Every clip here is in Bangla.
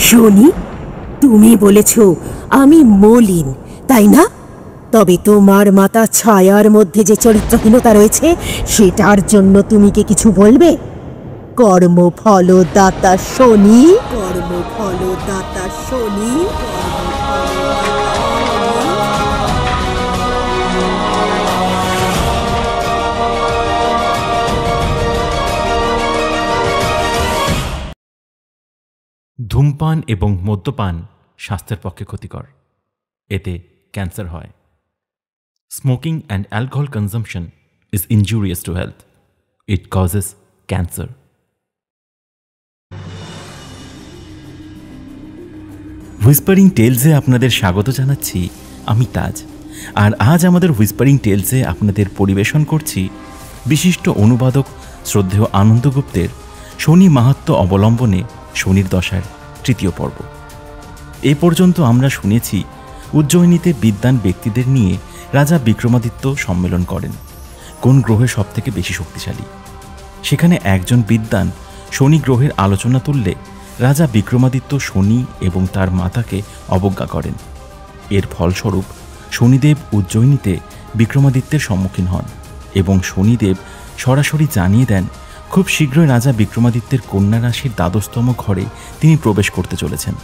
শনি, তুমি বলেছ আমি মলিন, তাই না? তবে তোমার মাতা ছায়ার মধ্যে যে চরিত্রহীনতা রয়েছে সেটার জন্য তুমি কি কিছু বলবে? কর্মফলদাতা শনি, কর্মফলদাতা শনি। ধূমপান এবং মদ্যপান স্বাস্থ্যের পক্ষে ক্ষতিকর। এতে ক্যান্সার হয়। Smoking and alcohol consumption is injurious to health. It causes cancer. Whispering টেলসে আপনাদের স্বাগত জানাচ্ছি। আমি তাজ। আর আজ আমাদের হুইসপারিং টেলসে আপনাদের পরিবেশন করছি বিশিষ্ট অনুবাদক শ্রদ্ধেয় আনন্দগুপ্তের শনি মাহাত্ম্য অবলম্বনে শনির দশার তৃতীয় পর্ব। এ পর্যন্ত আমরা শুনেছি উজ্জয়িনীতে বিদ্বান ব্যক্তিদের নিয়ে রাজা বিক্রমাদিত্য সম্মেলন করেন কোন গ্রহে সবথেকে বেশি শক্তিশালী। সেখানে একজন বিদ্বান শনি গ্রহের আলোচনা তুললে রাজা বিক্রমাদিত্য শনি এবং তার মাতাকে অবজ্ঞা করেন। এর ফলস্বরূপ শনিদেব উজ্জয়িনীতে বিক্রমাদিত্যের সম্মুখীন হন এবং শনিদেব সরাসরি জানিয়ে দেন খুব শীঘ্রই রাজা বিক্রমাদিত্যের কন্যা রাশির দ্বাদশতম ঘরে তিনি প্রবেশ করতে চলেছেন।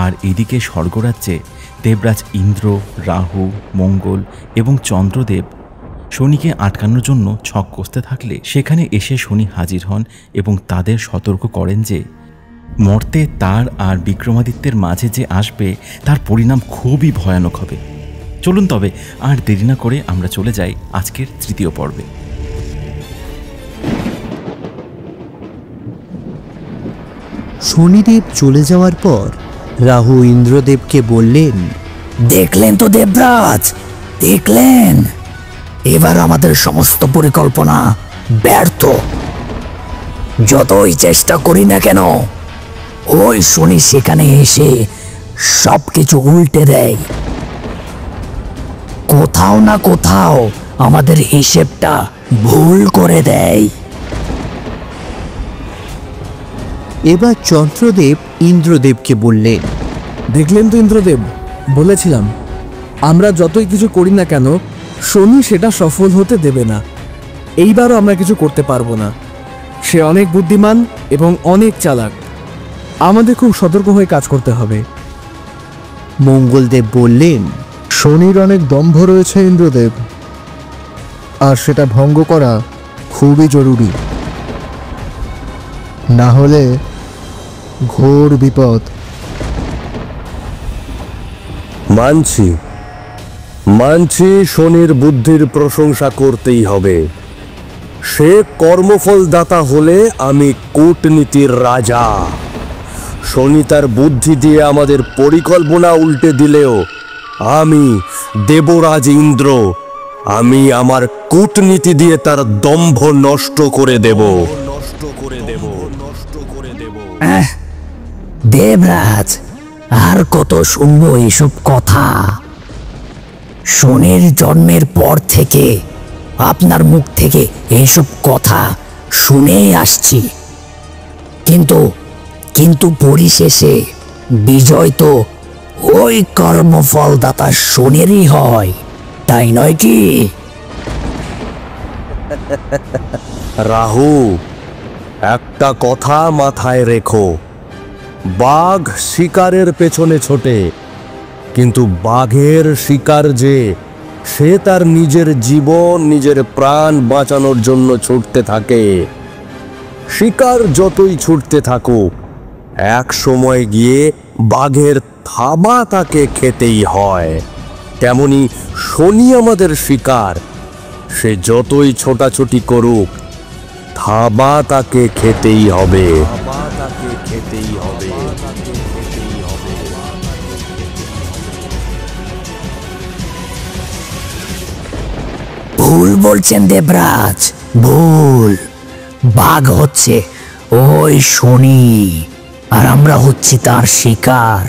আর এদিকে স্বর্গরাজ্যে দেবরাজ ইন্দ্র, রাহু, মঙ্গল এবং চন্দ্রদেব শনিকে আটকানোর জন্য ছক কষতে থাকলে সেখানে এসে শনি হাজির হন এবং তাদের সতর্ক করেন যে মর্তে তার আর বিক্রমাদিত্যের মাঝে যে আসবে তার পরিণাম খুবই ভয়ানক হবে। চলুন তবে আর দেরি না করে আমরা চলে যাই আজকের তৃতীয় পর্বে। শনিদেব চলে যাওয়ার পর রাহু ইন্দ্রদেবকে বললেন, দেখলেন তো দেবরাজ, দেখলেন? এবার আমাদের সমস্ত পরিকল্পনা ব্যর্থ। যতই চেষ্টা করি না কেন ওই শনি সেখানে এসে সবকিছু উল্টে দেয়। কোথাও না কোথাও আমাদের হিসেবটা ভুল করে দেয়। এবার চন্দ্রদেব ইন্দ্রদেবকে বললেন, দেখলেন তো ইন্দ্রদেব, বলেছিলাম আমরা যতই কিছু করি না কেন শনি সেটা সফল হতে দেবে না। এইবারও আমরা কিছু করতে পারবো না। সে অনেক বুদ্ধিমান এবং অনেক চালাক। আমাদের খুব সতর্ক হয়ে কাজ করতে হবে। মঙ্গলদেব বললেন, শনির অনেক দম্ভ রয়েছে ইন্দ্রদেব, আর সেটা ভঙ্গ করা খুবই জরুরি, না হলে ঘোর বিপদ। মানছি শনির বুদ্ধির প্রশংসা করতেই হবে। সে কর্মফলদাতা হলে আমি কূটনীতির রাজা। শনি তার বুদ্ধি দিয়ে আমাদের পরিকল্পনা উল্টে দিলেও আমি দেবরাজ ইন্দ্র, আমি আমার কূটনীতি দিয়ে তার দম্ভ নষ্ট করে দেব। দেবরাজ, আর কত শুনবো এসব কথা? শনির জন্মের পর থেকে আপনার মুখ থেকে এসব কথা শুনেই আসছি, কিন্তু পরিশেষে বিজয় তো ওই কর্মফলদাতা শনিরই হয়, তাই নয় কি? রাহু, একটা কথা মাথায় রেখো, বাঘ শিকারের পেছনে ছোটে, কিন্তু বাঘের শিকার যে সে তার নিজের জীবন, নিজের প্রাণ বাঁচানোর জন্য ছুটতে থাকে। শিকার যতই ছুটতে থাকুক, এক সময় গিয়ে বাঘের থাবা তাকে খেতেই হয়। তেমনি শনি আমাদের শিকার, সে যতই ছোটাছুটি করুক থাবা তাকে খেতেই হবে। ভুল বলছেন দেবরাজ, ভুল। বাঘ হচ্ছে ওই শনি, আর আমরা হচ্ছি তার শিকার।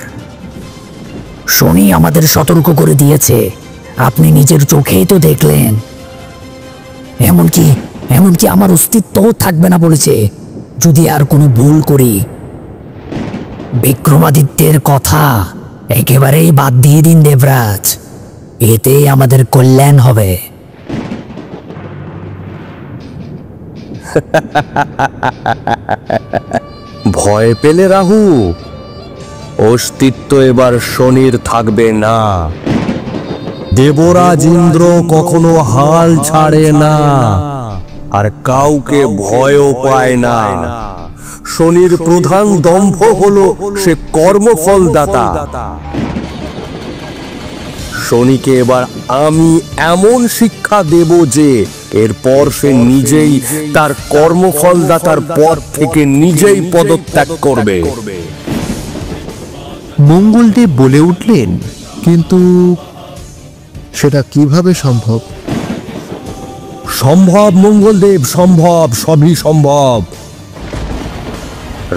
শনি আমাদের সতর্ক করে দিয়েছে, আপনি নিজের চোখেই তো দেখলেন। এমনকি আমার অস্তিত্বও থাকবে না বলেছে যদি আর কোনো ভুল করি। বিক্রমাদিত্যের কথা একেবারেই বাদ দিয়ে দিন দেবরাজ, এতেই আমাদের কল্যাণ হবে। ভয় পেলে রাহু? অস্তিত্ব এবার শনির থাকবে না। দেবরাজ ইন্দ্র কখনো হাল ছাড়ে না, আর কাউকে ভয়ও পায় না। শনির প্রধান দম্ভ হলো সে কর্মফল দাতা। শনিকে এবার আমি এমন শিক্ষা দেব যে এরপর সে নিজেই তার কর্মফলদাতার পদ থেকে নিজেই পদত্যাগ করবে। মঙ্গলদেব বলে উঠলেন, কিন্তু সেটা কিভাবে সম্ভব? সম্ভব মঙ্গলদেব, সম্ভব, সবই সম্ভব।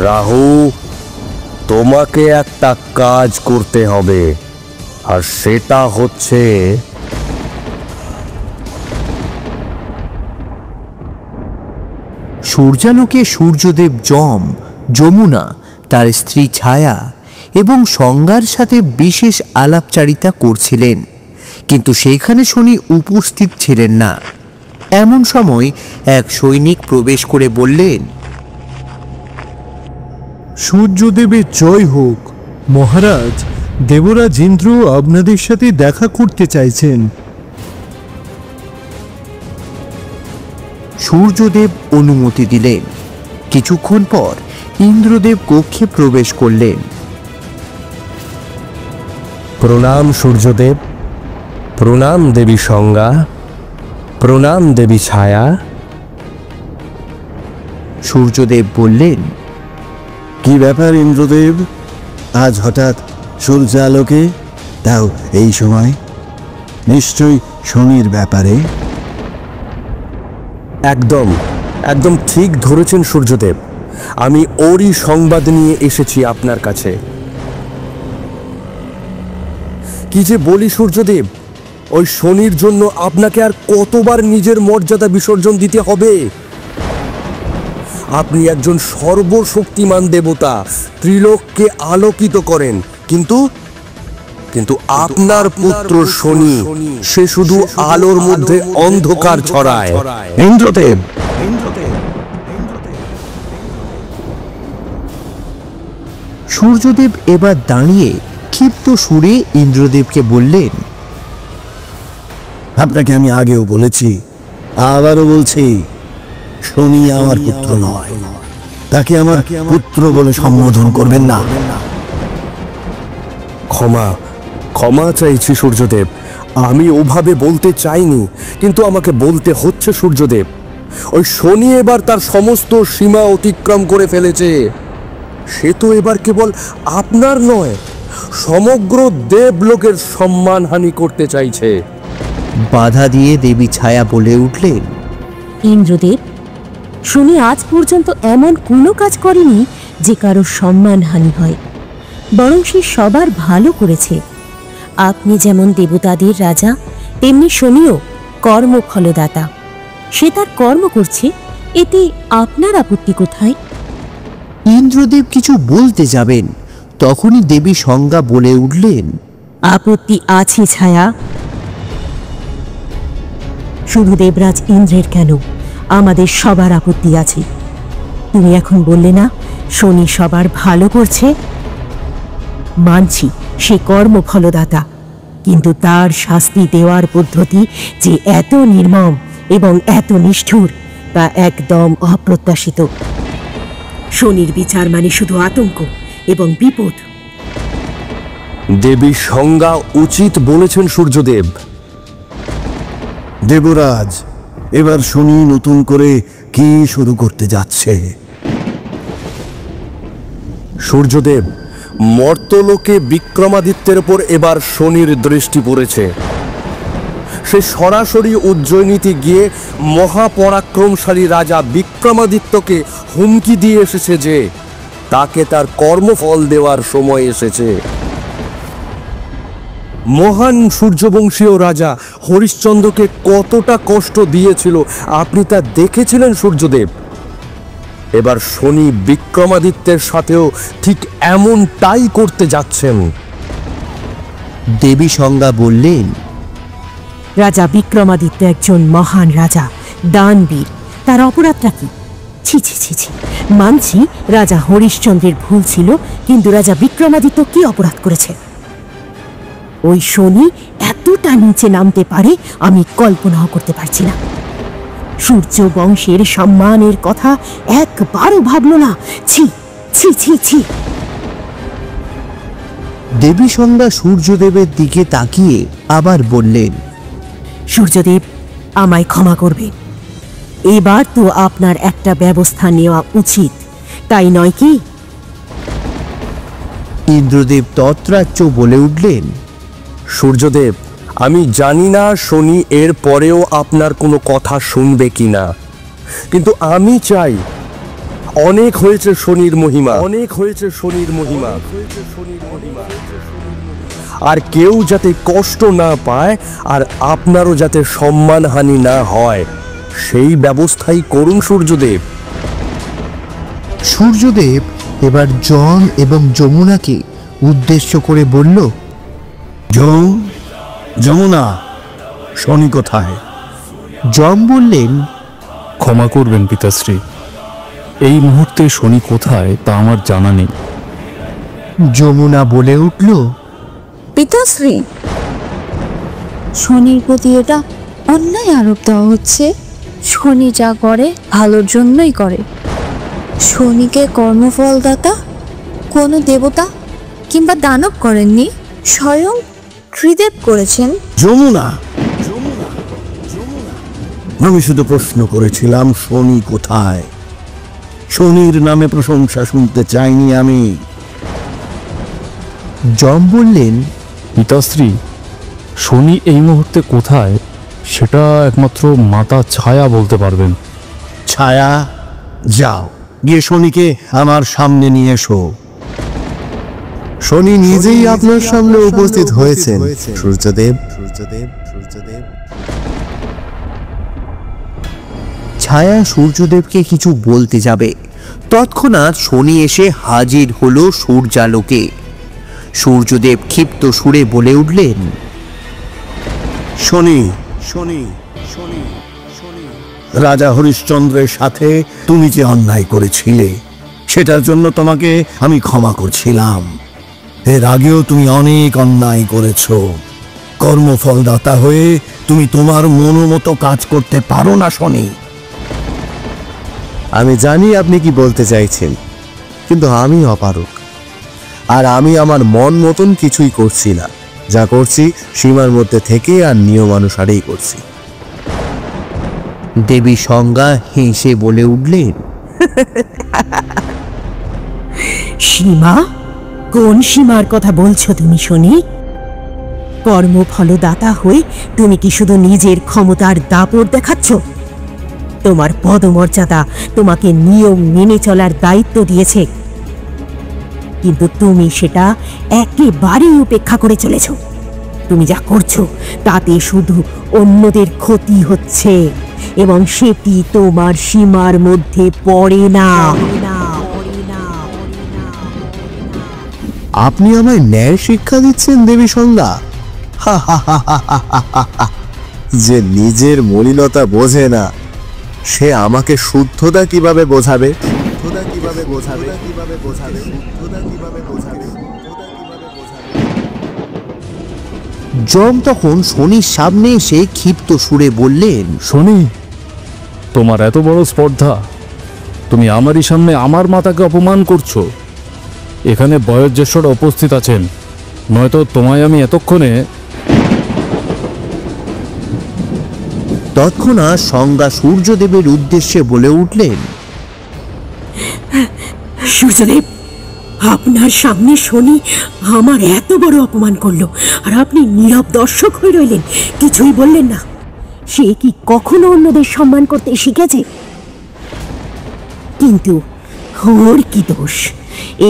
রাহু, তোমাকে একটা কাজ করতে হবে, আর সেটা হচ্ছে সূর্যালোকে সূর্যদেব যম, যমুনা, তার স্ত্রী ছায়া এবং সংজ্ঞার সাথে বিশেষ আলাপচারিতা করছিলেন, কিন্তু সেইখানে শনি উপস্থিত ছিলেন না। এমন সময় এক সৈনিক প্রবেশ করে বললেন, সূর্যদেবের জয় হোক মহারাজ, দেবরাজ ইন্দ্র আপনাদের সাথে দেখা করতে চাইছেন। সূর্যদেব অনুমতি দিলেন। কিছুক্ষণ পর ইন্দ্রদেব কক্ষে প্রবেশ করলেন। প্রণাম সূর্যদেব, প্রণাম দেবী সংজ্ঞা, প্রণাম দেবী ছায়া। সূর্যদেব বললেন, কি ব্যাপার ইন্দ্রদেব, আজ হঠাৎ সূর্যালোকে, তাও এই সময়? নিশ্চয়ই শনির ব্যাপারে। একদম একদম ঠিক ধরেছেন সূর্যদেব, আমি ওরই সংবাদ নিয়ে এসেছি আপনার কাছে। কি যে বলি সূর্যদেব, ওই শনির জন্য আপনাকে আর কতবার নিজের মর্যাদা বিসর্জন দিতে হবে? আপনি একজন সর্বশক্তিমান দেবতা, ত্রিলোককে আলোকিত করেন, কিন্তু কিন্তু আপনার পুত্র শনি সে শুধু আলোর মধ্যে অন্ধকার ছড়ায়। ইন্দ্রদেব, সূর্যদেব এবার দাঁড়িয়ে ক্ষিপ্ত সুরে ইন্দ্রদেবকে বললেন, আপনাকে আমি আগেও বলেছি, আবারও বলছি, শনি আমার পুত্র নয়, তাকে আমার পুত্র বলে সম্বোধন করবেন না। ক্ষমা ক্ষমা চাইছি সূর্যদেব, আমি ওভাবে বলতে চাইনি, কিন্তু আমাকে বলতে হচ্ছে সূর্যদেব। ওই শনি এবার তার সমস্ত সীমা অতিক্রম করে ফেলেছে। সে তো এবার কেবল আপনার নয়, সমগ্র দেবলোকের সম্মানহানি করতে চাইছে। বাধা দিয়ে দেবী ছায়া বলে উঠলেন, ইন্দ্রদেব, শনি আজ পর্যন্ত এমন কোনো কাজ করেনি যে কারো সম্মানহানি হয়, বরং সে সবার ভালো করেছে। আপনি যেমন দেবতাদের রাজা, তেমনি শনিও কর্মফলদাতা। সে তার কর্ম করছে, এতে আপনার আপত্তি কোথায়? ইন্দ্রদেব কিছু বলতে যাবেন, তখনই দেবী সংজ্ঞা বলে উঠলেন, আপত্তি আছে ছায়া, শুধু দেবরাজ ইন্দ্রের কেন, আমাদের সবার আপত্তি আছে। তুমি এখন বললে না শনি সবার ভালো করছে? মানছি সে কর্মফলদাতা, কিন্তু তার শাস্তি দেওয়ার পদ্ধতি যে এত নির্মম এবং এত নিষ্ঠুর, তা একদম অপ্রত্যাশিত। শনির বিচার মানে শুধু আতঙ্ক এবং বিপদ। দেবী সংজ্ঞা উচিত বলেছেন সূর্যদেব। দেবরাজ, এবার শনি নতুন করে কি শুরু করতে যাচ্ছে? সূর্যদেব, মর্তলোকে বিক্রমাদিত্যের উপর এবার শনির দৃষ্টি পড়েছে। সে সরাসরি উজ্জয়িনীতে গিয়ে মহাপরাক্রমশালী রাজা বিক্রমাদিত্যকে হুমকি দিয়ে এসেছে যে তাকে তার কর্মফল দেওয়ার সময় এসেছে। মহান সূর্যবংশীয় রাজা হরিশ্চন্দ্রকে কতটা কষ্ট দিয়েছিল আপনি তা দেখেছিলেন সূর্যদেব। এবার শনি বিক্রমাদিত্যের সাথেও ঠিক এমনটাই করতে যাচ্ছেন। দেবী সংজ্ঞা বললেন, রাজা বিক্রমাদিত্য একজন মহান রাজা, দানবীর। তার অপরাধটা কি? ছি ছি ছি ছি। মানছি রাজা হরিশ্চন্দ্রের ভুল ছিল, কিন্তু রাজা বিক্রমাদিত্য কি অপরাধ করেছে? ওই শনি এতটা নিচে নামতে পারে আমি কল্পনাও করতে পারছি না। সূর্য বংশের সম্মানের কথা একবারও ভাবল না। ছি ছি ছি ছি। দেবী সংজ্ঞা সূর্যদেবের দিকে তাকিয়ে আবার বললেন, সূর্যদেব, আমায় ক্ষমা করবে। এবার তো আপনার একটা ব্যবস্থা নেওয়া উচিত, তাই নয় কি? ইন্দ্রদেব তৎরাচ্য বলে উঠলেন, সূর্যদেব, আমি জানি না শনি এর পরেও আপনার কোনো কথা শুনবে কিনা, কিন্তু আমি চাই, অনেক হয়েছে শনির মহিমা, অনেক হয়েছে শনির মহিমা, আর কেউ যাতে কষ্ট না পায় আর আপনারও যাতে সম্মানহানি না হয়, সেই ব্যবস্থাই করুন সূর্যদেব। সূর্যদেব এবার জল এবং যমুনাকে উদ্দেশ্য করে বলল, যমুনা, শনি কোথায়? যম বললেন, ক্ষমা করবেন পিতাশ্রী, এই মুহূর্তে শনি কোথায় তা আমার জানা নেই। যমুনা বলে উঠল, পিতাশ্রী, শনির প্রতি এটা অন্যায় আরোপ দেওয়া হচ্ছে। শনি যা করে ভালোর জন্যই করে। শনিকে কর্মফলদাতা কোনো দেবতা কিংবা দানব করেননি, স্বয়ং ত্রিদেব করেছেন। যমুনা, আমি শুধু প্রশ্ন করেছিলাম শনি কোথায়। শনির নামে প্রশংসা শুনতে চাইনি আমি। যম বললেন, পিতাশ্রী, শনি এই মুহূর্তে কোথায় সেটা একমাত্র মাতা ছায়া বলতে পারবেন। ছায়া, যাও গিয়ে শনিকে আমার সামনে নিয়ে এসো। শনি নিজেই আপনার সামনে উপস্থিত হয়েছেন সূর্যদেব। ছায়া সূর্যদেবকে কিছু বলতে যাবে, তৎক্ষণাৎ শনি এসে হাজির হলো সূর্যালোকে। সূর্যদেব ক্ষিপ্ত সুরে বলে উঠলেন, শনি, শনি, শনি, শনি, রাজা হরিশ্চন্দ্রের সাথে তুমি যে অন্যায় করেছিলে সেটার জন্য তোমাকে আমি ক্ষমা করছিলাম। এর আগেও তুমি অনেক অন্যায় করেছো। কর্মফলদাতা হয়ে তুমি তোমার মনোমতো কাজ করতে পারো না শনি। আমি জানি আপনি কি বলতে চাইছেন, কিন্তু আমি অপারক, আর আমি আমার মন মতন কিছুই করছি না। যা করছি সীমার মধ্যে থেকে আর নিয়মানুসারেই করছি। দেবী সংজ্ঞা হেসে বলে উঠলেন, সীমা? কোন সীমার কথা বলছো তুমি শনি? কর্মফলদাতা হয়ে তুমি কি শুধু নিজের ক্ষমতার দাপট দেখাচ্ছ? তোমার পদমর্যাদা তোমাকে নিয়ম মেনে চলার দায়িত্ব দিয়েছে, কিন্তু তুমি সেটা একেবারেই উপেক্ষা করে চলেছ। তুমি যা করছো তাতে শুধু অন্যদের ক্ষতি হচ্ছে, এবং সেটি তোমার সীমার মধ্যে পড়ে না। আপনি আমায় ন্যায় শিক্ষা দিচ্ছেন দেবী সংজ্ঞা? যে নিজের মলিনতা বোঝে না, সে আমাকে শুদ্ধতা কিভাবে বোঝাবে? যম তখন শনির সামনে এসে ক্ষিপ্ত সুরে বললেন, শনি, তোমার এত বড় স্পর্ধা, তুমি আমারই সামনে আমার মাতাকে অপমান করছো। এখানে বয়োজ্যেষ্ঠরা উপস্থিত আছেন, নয়তো তোমায় আমি এতক্ষণে। তৎক্ষণাৎ সংজ্ঞা সূর্যদেবের উদ্দেশ্যে বলে উঠলেন, সূর্যদেব, আপনার সামনে শনি আমার এত বড় অপমান করলো, আর আপনি নীরব দর্শক হয়ে রইলেন, কিছুই বললেন না। সে কি কখনো অন্যদের সম্মান করতে শিখেছে? কিন্তু ওর কি দোষ?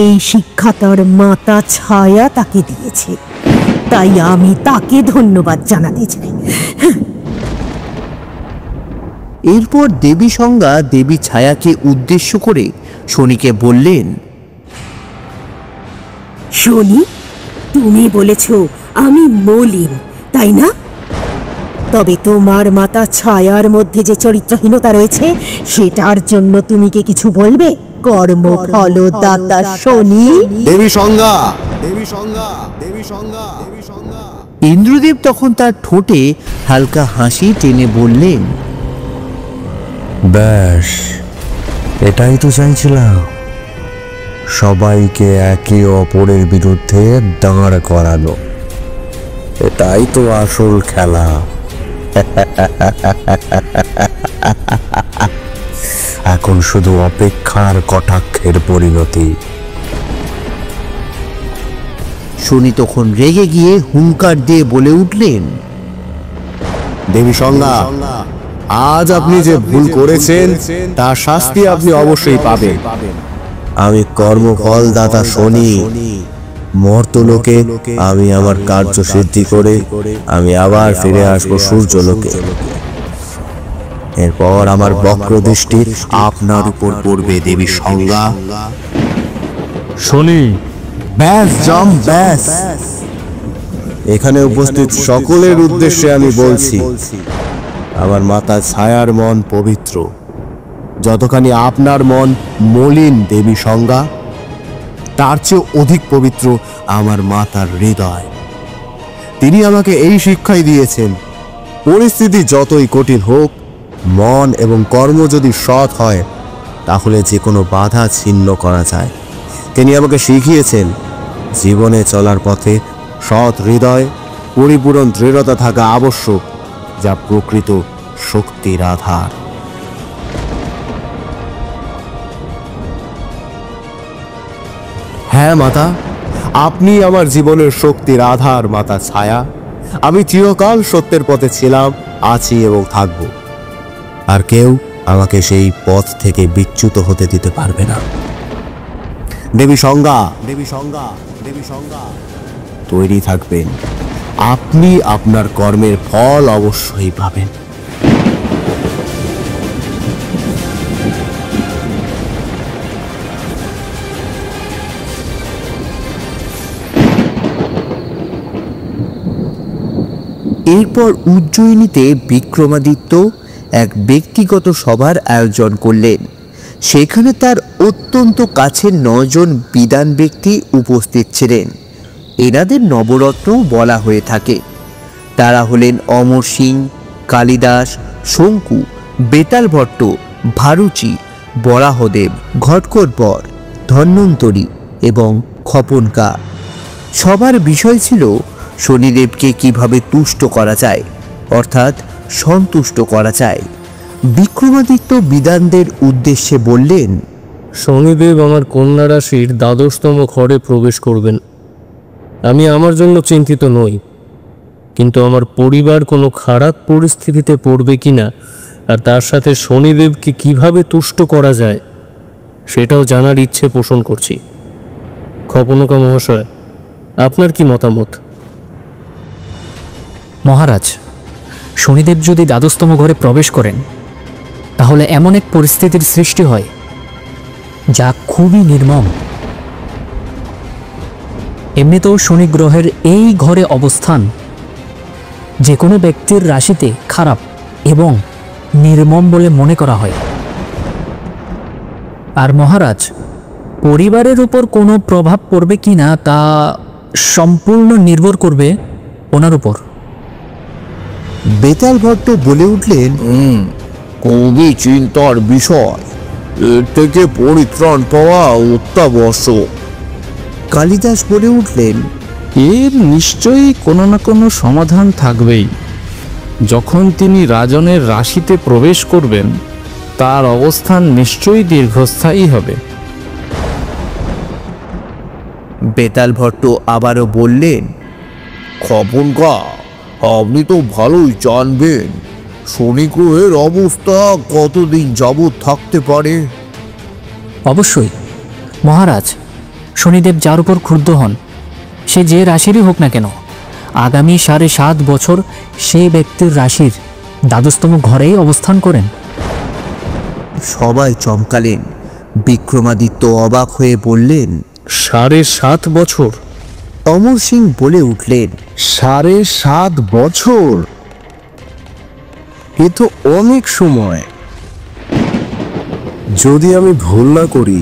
এই শিক্ষা তার মাতা ছায়া তাকে দিয়েছে, তাই আমি তাকে ধন্যবাদ জানাতে চাই। এরপর দেবী সংজ্ঞা দেবী ছায়াকে উদ্দেশ্য করে শনিকে বললেন, শনি, তুমি বলেছ আমি মলিন, তাই না? তবে তোমার মাতা ছায়ার মধ্যে যে চরিত্রহীনতা রয়েছে সেটার জন্য তুমি কি কিছু বলবে, কর্মফলদাতা শনি? দেবী সংজ্ঞা, দেবী সংজ্ঞা, দেবী সংজ্ঞা, দেবী সংজ্ঞা। ইন্দ্রদেব তখন তার ঠোঁটে হালকা হাসি টেনে বললেন, ব্যাস, এটাই তো চাইছিলাম, সবাইকে একে অপরের বিরুদ্ধে দাঁড় করানো। এটাই তো আসল খেলা। এখন শুধু অপেক্ষার কটাক্ষের পরিণতি। শনি তখন রেগে গিয়ে হুঙ্কার দিয়ে বলে উঠলেন, দেবী সংজ্ঞা, আজ আপনি যে ভুল করেছেন তার শাস্তি আপনি অবশ্যই পাবেন। আমি কর্মফলদাতা শনি, মর্তলোকে আমি আমার কার্য সিদ্ধি করে আমি আবার ফিরে আসবো সূর্যলোকে। এরপর আমার বক্র দৃষ্টি আপনার উপর পড়বে দেবী সংজ্ঞা। শনি, ব্যাস জম, ব্যাস। এখানে উপস্থিত সকলের উদ্দেশ্যে আমি বলছি, আমার মাতা ছায়ার মন পবিত্র, যতখানি আপনার মন মলিন দেবী সংজ্ঞা, তার চেয়ে অধিক পবিত্র আমার মাতার হৃদয়। তিনি আমাকে এই শিক্ষাই দিয়েছেন, পরিস্থিতি যতই কঠিন হোক, মন এবং কর্ম যদি সৎ হয় তাহলে যে কোনো বাধা ছিন্ন করা যায়। তিনি আমাকে শিখিয়েছেন, জীবনে চলার পথে সৎ হৃদয়, পরিপূরণ দৃঢ়তা থাকা আবশ্যক, যা প্রকৃত শক্তির আধার। হ্যাঁ মাতা, আপনি আমার জীবনের শক্তির আধার মাতা ছায়া। আমি চিরকাল সত্যের পথে ছিলাম, আছি এবং থাকব। আর কেউ আমাকে সেই পথ থেকে বিচ্যুত হতে দিতে পারবে না। দেবী সংজ্ঞা, দেবী সংজ্ঞা, দেবী সংজ্ঞা, তৈরি থাকবেন। আপনি আপনার কর্মের ফল অবশ্যই পাবেন। এরপর উজ্জয়িনীতে বিক্রমাদিত্য এক ব্যক্তিগত সভার আয়োজন করলেন। সেখানে তার অত্যন্ত কাছের 9 জন বিদ্বান ব্যক্তি উপস্থিত ছিলেন। এনাদের নবরত্ন বলা হয়ে থাকে। তারা হলেন অমর সিং, কালিদাস, শঙ্কু, বেতাল ভট্ট, ভারুচি, বরাহদেব, ঘটকরবর, ধন্বন্তরী এবং খপনকা। সবার বিষয় ছিল শনিদেবকে কিভাবে তুষ্ট করা যায়, অর্থাৎ সন্তুষ্ট করা যায়। বিক্রমাদিত্য বিদ্বানদের উদ্দেশ্যে বললেন, শনিদেব আমার কন্যা রাশির 12তম ঘরে প্রবেশ করবেন। আমি আমার জন্য চিন্তিত নই, কিন্তু আমার পরিবার কোনো খারাপ পরিস্থিতিতে পড়বে কিনা আর তার সাথে শনিদেবকে কিভাবে তুষ্ট করা যায় সেটাও জানার ইচ্ছে পোষণ করছি। খপনকা মহাশয়, আপনার কি মতামত? মহারাজ, শনিদেব যদি 12তম ঘরে প্রবেশ করেন তাহলে এমন এক পরিস্থিতির সৃষ্টি হয় যা খুবই নির্মম। এমনিতেও শনি গ্রহের এই ঘরে অবস্থান যে কোনো ব্যক্তির রাশিতে খারাপ এবং নির্মম বলে মনে করা হয়। আর মহারাজ, পরিবারের উপর কোনো প্রভাব পড়বে কিনা তা সম্পূর্ণ নির্ভর করবে ওনার উপর। বেতাল ভট্ট বলে উঠলেন, খুবই চিন্তার বিষয়, এর থেকে পরিত্রাণ পাওয়া অত্যাবশ্যক। কালিদাস বলে উঠলেন, এর নিশ্চয়ই কোনো না কোনো সমাধান থাকবেই। যখন তিনি রাজনের রাশিতে প্রবেশ করবেন তার অবস্থান নিশ্চয়ই দীর্ঘস্থায়ী হবে। বেতাল ভট্ট আবারও বললেন, খপনকা, আপনি তো ভালোই জানবেন শনি গ্রহের অবস্থা কতদিন যাবৎ থাকতে পারে। অবশ্যই মহারাজ, শনিদেব যার উপর ক্ষুব্ধ হন, সে যে রাশিরই হোক না কেন, আগামী 7.5 বছর সেই ব্যক্তির রাশির 12তম ঘরেই অবস্থান করেন। সবাই চমকালেন। বিক্রমাদিত্য অবাক হয়ে বললেন, 7.5 বছর? অমর সিং বলে উঠলেন, 7.5 বছর? এ তো অনেক সময়। যদি আমি ভুল না করি,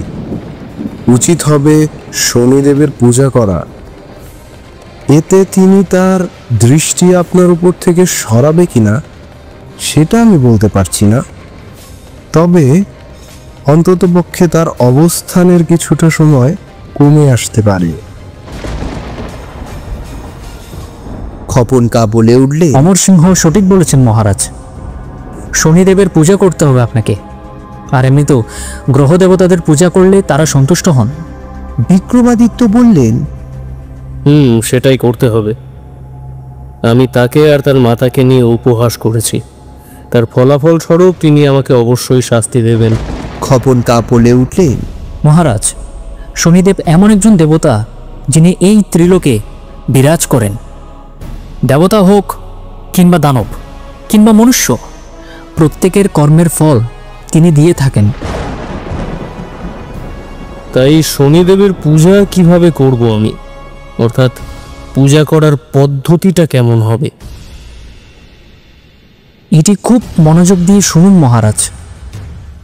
উচিত হবে শনিদেবের পূজা করা। এতে তিনি তার দৃষ্টি আপনার উপর থেকে সরাবে কিনা সেটা আমি বলতে পারছি না, তবে অন্ততপক্ষে তার অবস্থানের কিছুটা সময় কমে আসতে পারে। খপন কা বলে উঠলেন, অমর সিংহ সঠিক বলেছেন মহারাজ, শনিদেবের পূজা করতে হবে আপনাকে। আর এমনি তো গ্রহ দেবতাদের পূজা করলে তারা সন্তুষ্ট হন। বিক্রমাদিত্য বললেন, সেটাই করতে হবে। আমি তাকে আর তার মাতাকে নিয়ে উপহাস করেছি, তার ফলাফল স্বরূপ তিনি আমাকে অবশ্যই শাস্তি দেবেন। খপন কা বলে উঠলেন, মহারাজ, শনিদেব এমন একজন দেবতা যিনি এই ত্রিলোকে বিরাজ করেন। দেবতা হোক কিংবা দানব কিংবা মনুষ্য, প্রত্যেকের কর্মের ফল তিনি দিয়ে থাকেন। তাই শনিদেবের পূজা কিভাবে করব আমি? অর্থাৎ পূজা করার পদ্ধতিটা কেমন হবে? এটি খুব মনোযোগ দিয়ে শুনুন মহারাজ।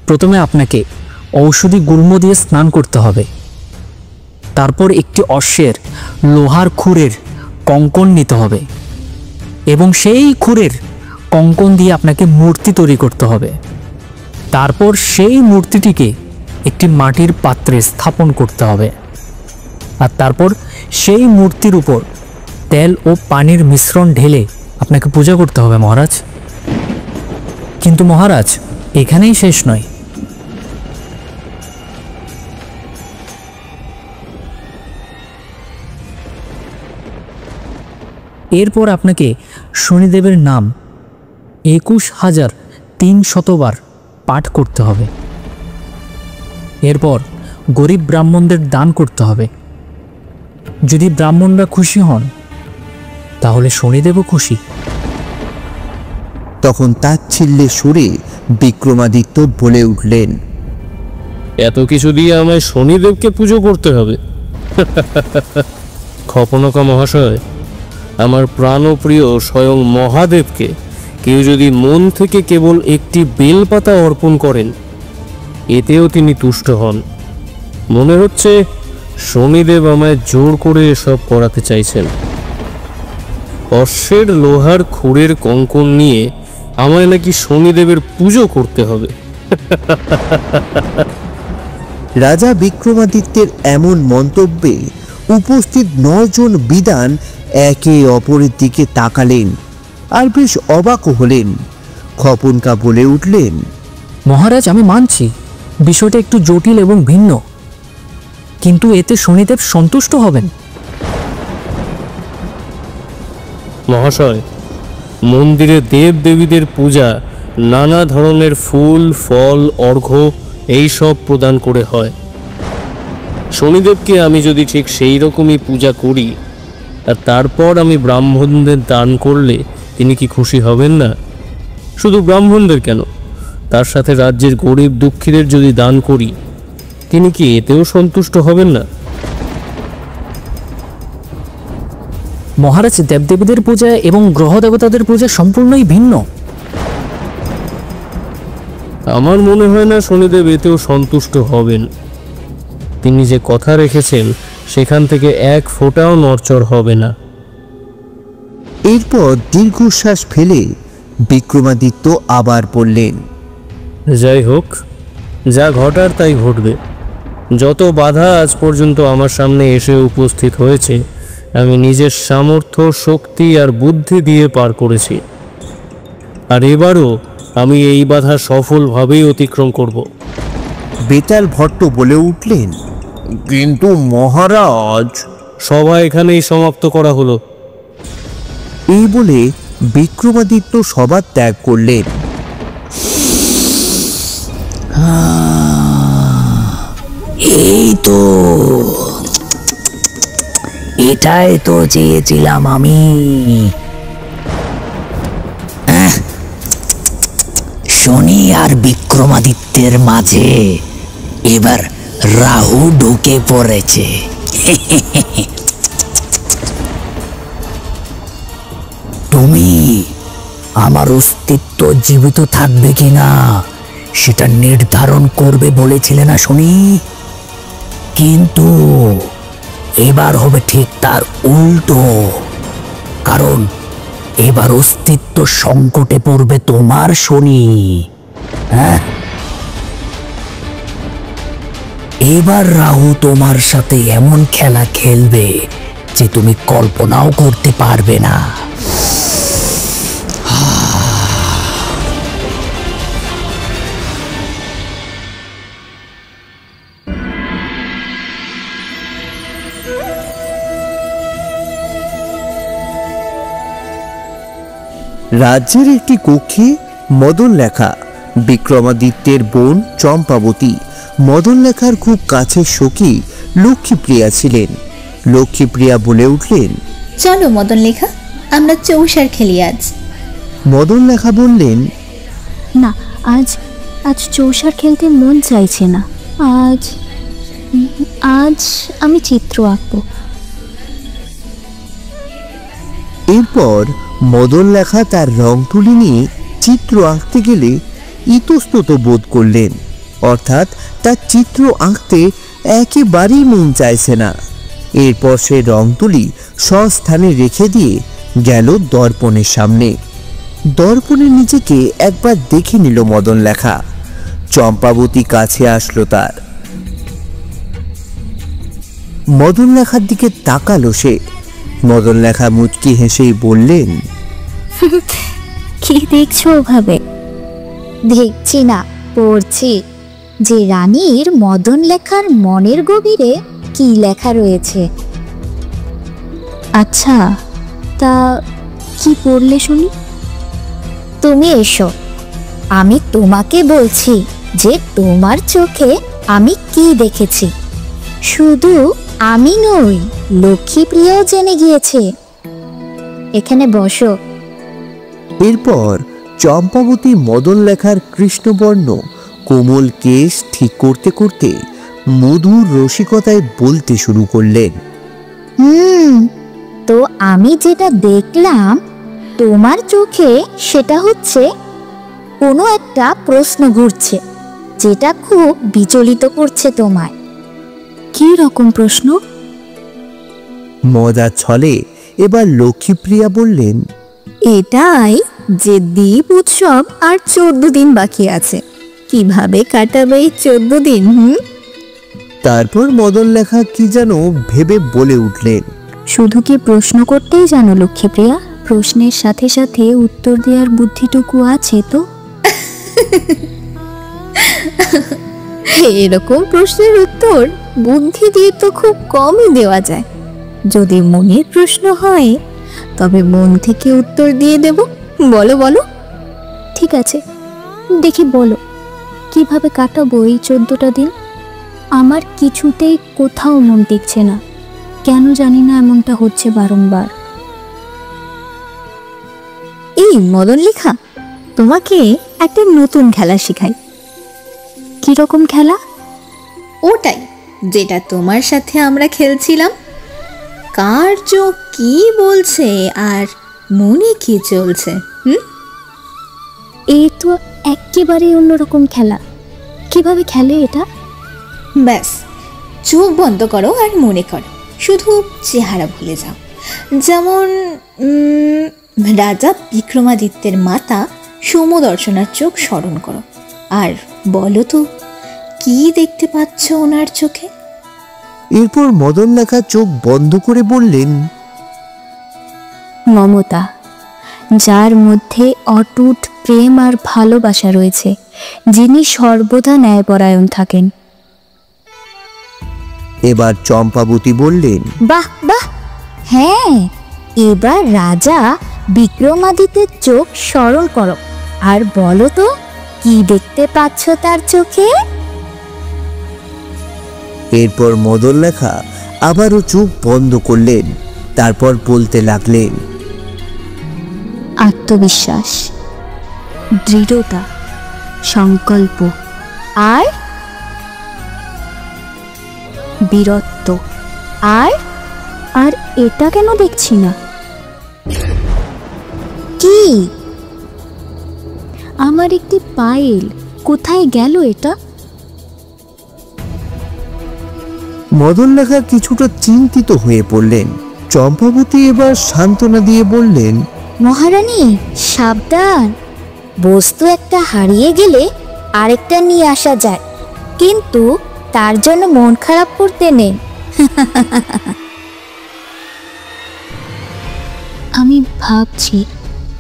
প্রথমে আপনাকে ঔষধি গুল্ম দিয়ে স্নান করতে হবে। তারপর একটি অশ্বের লোহার খুরের কঙ্কন নিতে হবে এবং সেই খুরের কঙ্কন দিয়ে আপনাকে মূর্তি তৈরি করতে হবে। তারপর সেই মূর্তিটিকে একটি মাটির পাত্রে স্থাপন করতে হবে, আর তারপর সেই মূর্তির উপর তেল ও পানির মিশ্রণ ঢেলে আপনাকে পূজা করতে হবে মহারাজ। কিন্তু মহারাজ, এখানেই শেষ নয়। এরপর আপনাকে শনিদেবের নাম 21,300 বার পাঠ করতে হবে। এরপর গরিব ব্রাহ্মণদের দান করতে হবে। যদি ব্রাহ্মণরা খুশি হন তাহলে শনিদেবও খুশি। তখন তাচ্ছিল্যে সুরে বিক্রমাদিত্য বলে উঠলেন, এত কিছু দিয়ে আমায় শনিদেবকে পুজো করতে হবে? খপনকা মহাশয়, আমার প্রাণপ্রিয় স্বয়ং মহাদেবকে কেউ যদি মন থেকে কেবল একটি বেলপাতা অর্পণ করেন, এতেও তিনি তুষ্ট হন। মনে হচ্ছে শনিদেব আমায় জোর করে এসব করাতে চাইছেন। অশ্বের লোহার খুরের কঙ্কন নিয়ে আমায় নাকি শনিদেবের পুজো করতে হবে। রাজা বিক্রমাদিত্যের এমন মন্তব্যে উপস্থিত 9 জন বিদ্বান একে অপরের দিকে তাকালেন আর বেশ অবাক হলেন। খপন কা বলে উঠলেন, মহারাজ, আমি মানছি বিষয়টা একটু জটিল এবং ভিন্ন, কিন্তু এতে শনিদেব সন্তুষ্ট হবেন। মহাশয়, মন্দিরে দেব দেবীদের পূজা নানা ধরনের ফুল ফল অর্ঘ্য এইসব প্রদান করে হয়। শনিদেবকে আমি যদি ঠিক সেই রকমই পূজা করি আর তারপর আমি ব্রাহ্মণদের দান করলে তিনি কি খুশি হবেন না? শুধু ব্রাহ্মণদের কেন, তার সাথে রাজ্যের গরিব দুঃখীদের যদি দান করি, তিনি কি এতেও সন্তুষ্ট হবেন না? মহারাজ, দেবদেবীদের পূজা এবং গ্রহ দেবতাদের পূজা সম্পূর্ণই ভিন্ন। আমার মনে হয় না শনিদেব এতেও সন্তুষ্ট হবেন। তিনি যে কথা রেখেছেন সেখান থেকে এক ফোঁটাও নড়চড় হবে না। এরপর দীর্ঘশ্বাস ফেলে বিক্রমাদিত্য আবার বললেন, যাই হোক, যা ঘটার তাই ঘটবে। যত বাধা আজ পর্যন্ত আমার সামনে এসে উপস্থিত হয়েছে, আমি নিজের সামর্থ্য, শক্তি আর বুদ্ধি দিয়ে পার করেছি। আর এবারও আমি এই বাধা সফলভাবেই অতিক্রম করব। বেতাল ভট্ট বলে উঠলেন, কিন্তু মহারাজ। সভা এখানেই সমাপ্ত করা হলো। এই বলে বিক্রমাদিত্য সভা ত্যাগ করলেন। এই তো, এটাই তো চেয়েছিলাম আমি। শনি আর বিক্রমাদিত্যের মাঝে এবার রাহু ঢুকে পড়েছে। তুমি আমার অস্তিত্ব জীবিত থাকবে কিনা সেটা নির্ধারণ করবে বলেছিলে না শনি, কিন্তু এবার হবে ঠিক তার উল্টো। কারণ এবার অস্তিত্ব সংকটে পড়বে তোমার শনি। হ্যাঁ, এবার রাহু তোমার সাথে এমন খেলা খেলবে যে তুমি কল্পনাও করতে পারবে না। রাজ্যের একটি কক্ষে মদনলেখা, বিক্রমাদিত্যের বোন চম্পাবতী, মদনলেখার খুব কাছের সখী লক্ষ্মীপ্রিয়া ছিলেন। লক্ষ্মীপ্রিয়া বলে উঠলেন, চলো মদনলেখা, আমরা চৌসার খেলি আজ। মদনলেখা বললেন, না, আজ আজ চৌসার খেলতে মন চাইছে না। আজ আজ আমি চিত্র আঁকবো। এরপর মদনলেখা তার রং তুলি নিয়ে চিত্র আঁকতে গেলে ইতস্তত বোধ করলেন, অর্থাৎ তার চিত্র আঁকতে একেবারেই মন চাইছে না। এরপর সে রং তুলি স্বস্থানে রেখে দিয়ে গেল দর্পণের সামনে। দর্পণের নিজেকে একবার দেখে নিল মদনলেখা। চম্পাবতী কাছে আসলো তার। মদনলেখার দিকে তাকালো সে। মদনলেখা মুচকি হেসেই বললেন, কি দেখছো ওভাবে? দেখছি না, পড়ছি যে রানীর মদনলেখার মনের গভীরে কি লেখা রয়েছে। আচ্ছা, তা কি পড়লে শুনি? তুমি এসো, আমি তোমাকে বলছি যে তোমার চোখে আমি কি দেখেছি। শুধু আমি নই, লক্ষ্মীপ্রিয়াও জেনে গিয়েছে। এখানে বসো। এরপর চম্পাবতী মদনলেখার কৃষ্ণবর্ণ কোমল কেশ ঠিক করতে করতে মধুর রসিকতায় বলতে শুরু করলেন, তো আমি যেটা দেখলাম তোমার চোখে, সেটা হচ্ছে কোনো একটা প্রশ্ন ঘুরছে যেটা খুব বিচলিত করছে তোমায়। কি রকম প্রশ্ন? মজার ছলে এবার লক্ষ্মীপ্রিয়া বললেন, এটাই যে দ্বীপ উৎসব আর 14 দিন বাকি আছে, কিভাবে কাটাবে এই 14 দিন? তারপর মদনলেখা কি যেন ভেবে বলে উঠলেন, শুধু কি প্রশ্ন করতেই জানো লক্ষ্মীপ্রিয়া? প্রশ্নের সাথে সাথে উত্তর দেওয়ার বুদ্ধিটুকু আছে তো? এরকম প্রশ্নের উত্তর বুদ্ধি দিয়ে তো খুব কমই দেওয়া যায়। যদি মনের প্রশ্ন হয় তবে মন থেকে উত্তর দিয়ে দেব। বলো বলো। ঠিক আছে, দেখি বলো, কিভাবে কাটাবো এই 14টা দিন? আমার কিছুতেই কোথাও মন টিকছে না, কেন জানি না এমনটা হচ্ছে বারংবার। এই মদনলেখা, তোমাকে একটা নতুন খেলা শেখাই। কিরকম খেলা? ওটাই যেটা তোমার সাথে আমরা খেলছিলাম। কার চোখ কি বলছে আর মনে কি চলছে। এ তো একেবারে অন্যরকম খেলা। কিভাবে খেলে এটা? ব্যাস, চোখ বন্ধ করো আর মনে করো, শুধু চেহারা ভুলে যাও। যেমন রাজা বিক্রমাদিত্যের মাতা সোমদর্শনার চোখ স্মরণ করো আর বলো তো কি দেখতে পাচ্ছ ওনার চোখে। এরপর মদনলেখা চোখ বন্ধ করে বললেন, মমতা, যার মধ্যে অটুট প্রেম আর ভালোবাসা রয়েছে, যিনি সর্বদা ন্যায়পরায়ণ থাকেন। এবার চম্পাবতী বললেন, বাহ বাহ, হ্যাঁ, এবার রাজা বিক্রমাদিত্যের চোখ স্মরণ করো আর বলো তো কি দেখতে পাচ্ছ তার চোখে। এরপর মদনলেখা আবারও চোখ বন্ধ করলেন। তারপর বলতে লাগলেন, আত্মবিশ্বাস, দৃঢ়তা, সংকল্প আর বীরত্ব। আর আর এটা কেন দেখছি না? কি? আমার একটি পায়েল, কোথায় গেল এটা? মদনলেখা কিছুটা চিন্তিত হয়ে পড়লেন। চম্পাবতী এবার সান্ত্বনা দিয়ে বললেন, মহারানী সাবধান, বস্তু একটা হারিয়ে গেলে আরেকটা নিয়ে আসা যায়, কিন্তু তার জন্য মন খারাপ করতে নেই। আমি ভাবছি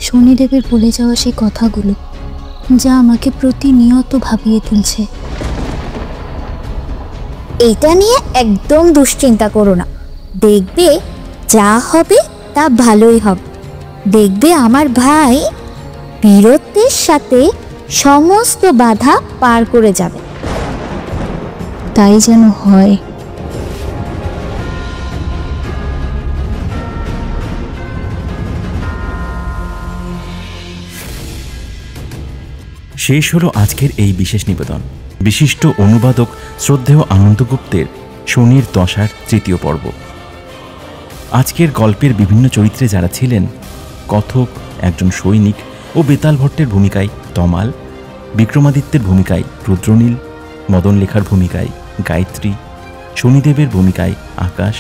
শনিদেবের বলে যাওয়া সেই কথাগুলো, যা আমাকে প্রতিনিয়ত ভাবিয়ে তুলছে। এটা নিয়ে একদম দুশ্চিন্তা করো না, দেখবে যা হবে তা ভালোই হবে। দেখবে আমার ভাই বীরত্বের সাথে সমস্ত বাধা পার করে যাবে, তাই যেন হয়। শেষ হলো আজকের এই বিশেষ নিবেদন। বিশিষ্ট অনুবাদক শ্রদ্ধেয় আনন্দগুপ্তের শনির দশার তৃতীয় পর্ব। আজকের গল্পের বিভিন্ন চরিত্রে যারা ছিলেন, কথক, একজন সৈনিক ও বেতাল ভট্টের ভূমিকায় তমাল, বিক্রমাদিত্যের ভূমিকায় রুদ্রনীল, মদনলেখার ভূমিকায় গায়ত্রী, শনিদেবের ভূমিকায় আকাশ,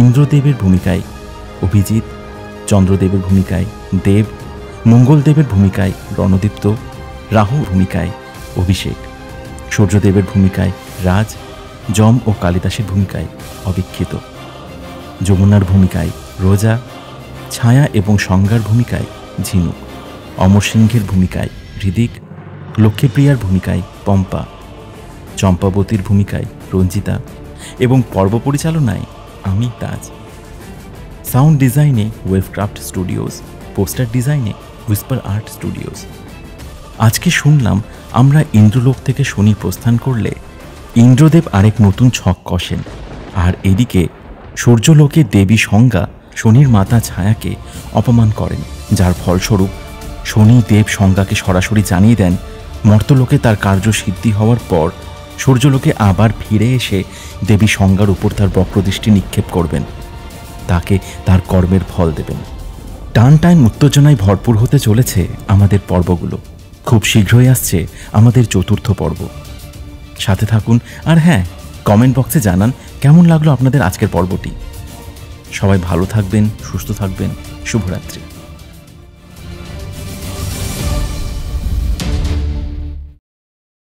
ইন্দ্রদেবের ভূমিকায় অভিজিৎ, চন্দ্রদেবের ভূমিকায় দেব, মঙ্গলদেবের ভূমিকায় রণদীপ্ত, রাহুর ভূমিকায় অভিষেক, সূর্যদেবের ভূমিকায় রাজ, যম ও কালিদাসের ভূমিকায় অবিক্ষিত, যমুনার ভূমিকায় রোজা, ছায়া এবং সংজ্ঞার ভূমিকায় ঝিনুক, অমর সিংহের ভূমিকায় হৃদিক, লক্ষ্মীপ্রিয়ার ভূমিকায় পম্পা, চম্পাবতীর ভূমিকায় রঞ্জিতা এবং পর্ব পরিচালনায় আমি তাজ। সাউন্ড ডিজাইনে ওয়েভক্রাফট স্টুডিওজ, পোস্টার ডিজাইনে হুইসপার আর্ট স্টুডিওজ। আজকে শুনলাম আমরা ইন্দ্রলোক থেকে শনি প্রস্থান করলে ইন্দ্রদেব আরেক নতুন ছক কষেন, আর এদিকে সূর্যলোকে দেবী সংজ্ঞা শনির মাতা ছায়াকে অপমান করেন, যার ফলস্বরূপ শনি দেব সংজ্ঞাকে সরাসরি জানিয়ে দেন মর্তলোকে তার কার্য সিদ্ধি হওয়ার পর সূর্যলোকে আবার ফিরে এসে দেবী সংজ্ঞার উপর তার বক্রদৃষ্টি নিক্ষেপ করবেন, তাকে তার কর্মের ফল দেবেন। টান টান উত্তেজনায় ভরপুর হতে চলেছে আমাদের পর্বগুলো। খুব শীঘ্রই আসছে আমাদের চতুর্থ পর্ব। সাথে থাকুন, আর হ্যাঁ, কমেন্ট বক্সে জানান কেমন লাগলো আপনাদের আজকের পর্বটি। সবাই ভালো থাকবেন, সুস্থ থাকবেন। শুভরাত্রি।